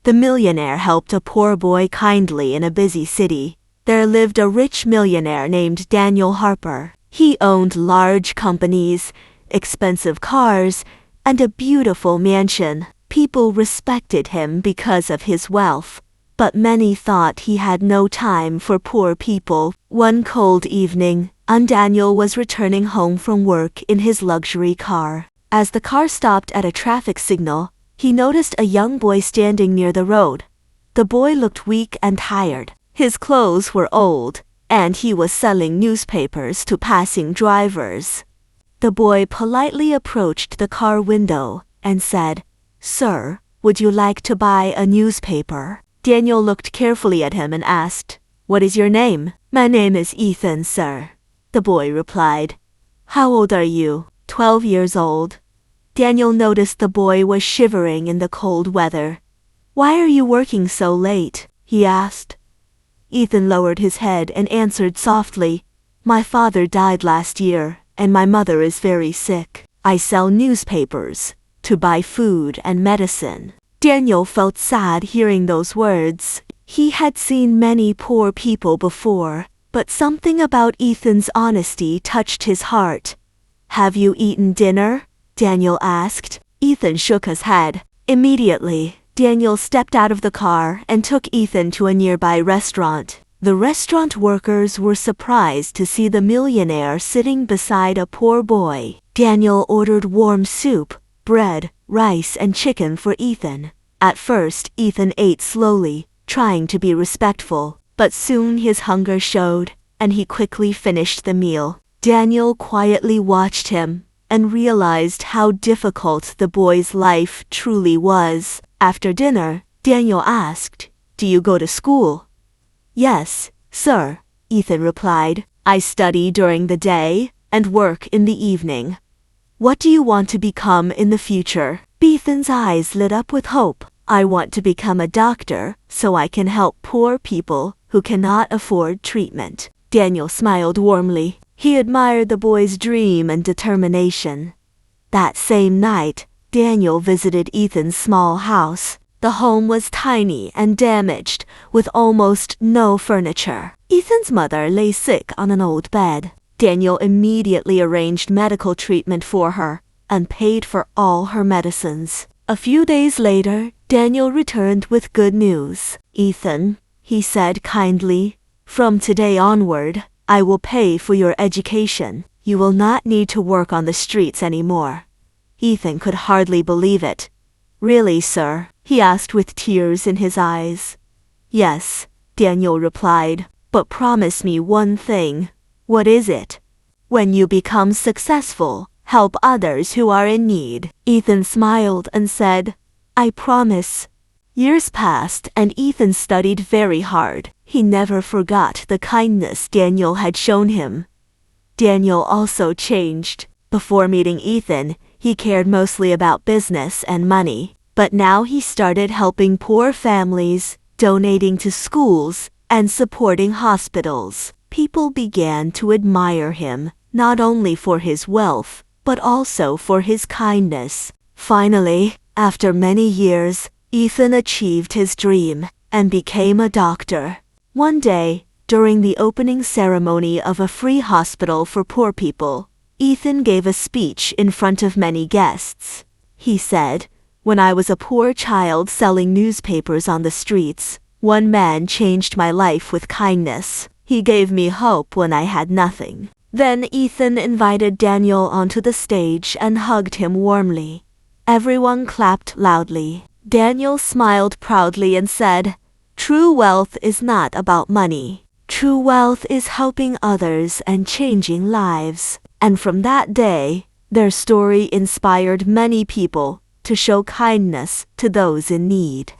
The millionaire helped a poor boy kindly in a busy city. There lived a rich millionaire named Daniel Harper. He owned large companies, expensive cars, and a beautiful mansion. People respected him because of his wealth, but many thought he had no time for poor people. One cold evening, Daniel was returning home from work in his luxury car. As the car stopped at a traffic signal, he noticed a young boy standing near the road. The boy looked weak and tired. His clothes were old, and he was selling newspapers to passing drivers. The boy politely approached the car window and said, "Sir, would you like to buy a newspaper?" Daniel looked carefully at him and asked, "What is your name?" "My name is Ethan, sir," the boy replied. "How old are you?" 12 years old. Daniel noticed the boy was shivering in the cold weather. "Why are you working so late?" he asked. Ethan lowered his head and answered softly, "My father died last year, and my mother is very sick. I sell newspapers to buy food and medicine." Daniel felt sad hearing those words. He had seen many poor people before, but something about Ethan's honesty touched his heart. "Have you eaten dinner?" Daniel asked. Ethan shook his head. Immediately, Daniel stepped out of the car and took Ethan to a nearby restaurant. The restaurant workers were surprised to see the millionaire sitting beside a poor boy. Daniel ordered warm soup, bread, rice, and chicken for Ethan. At first, Ethan ate slowly, trying to be respectful, but soon his hunger showed, and he quickly finished the meal. Daniel quietly watched him and realized how difficult the boy's life truly was. After dinner, Daniel asked, "Do you go to school?" "Yes, sir," Ethan replied. "I study during the day and work in the evening." "What do you want to become in the future?" Ethan's eyes lit up with hope. "I want to become a doctor so I can help poor people who cannot afford treatment." Daniel smiled warmly. He admired the boy's dream and determination. That same night, Daniel visited Ethan's small house. The home was tiny and damaged, with almost no furniture. Ethan's mother lay sick on an old bed. Daniel immediately arranged medical treatment for her and paid for all her medicines. A few days later, Daniel returned with good news. "Ethan," he said kindly, "from today onward, I will pay for your education. You will not need to work on the streets anymore." Ethan could hardly believe it. "Really, sir?" he asked with tears in his eyes. "Yes," Daniel replied, "but promise me one thing." "What is it?" "When you become successful, help others who are in need." Ethan smiled and said, "I promise." Years passed and Ethan studied very hard. He never forgot the kindness Daniel had shown him. Daniel also changed. Before meeting Ethan, he cared mostly about business and money. But now he started helping poor families, donating to schools, and supporting hospitals. People began to admire him, not only for his wealth, but also for his kindness. Finally, after many years, Ethan achieved his dream and became a doctor. One day, during the opening ceremony of a free hospital for poor people, Ethan gave a speech in front of many guests. He said, "When I was a poor child selling newspapers on the streets, one man changed my life with kindness. He gave me hope when I had nothing." Then Ethan invited Daniel onto the stage and hugged him warmly. Everyone clapped loudly. Daniel smiled proudly and said, "True wealth is not about money. True wealth is helping others and changing lives." And from that day, their story inspired many people to show kindness to those in need.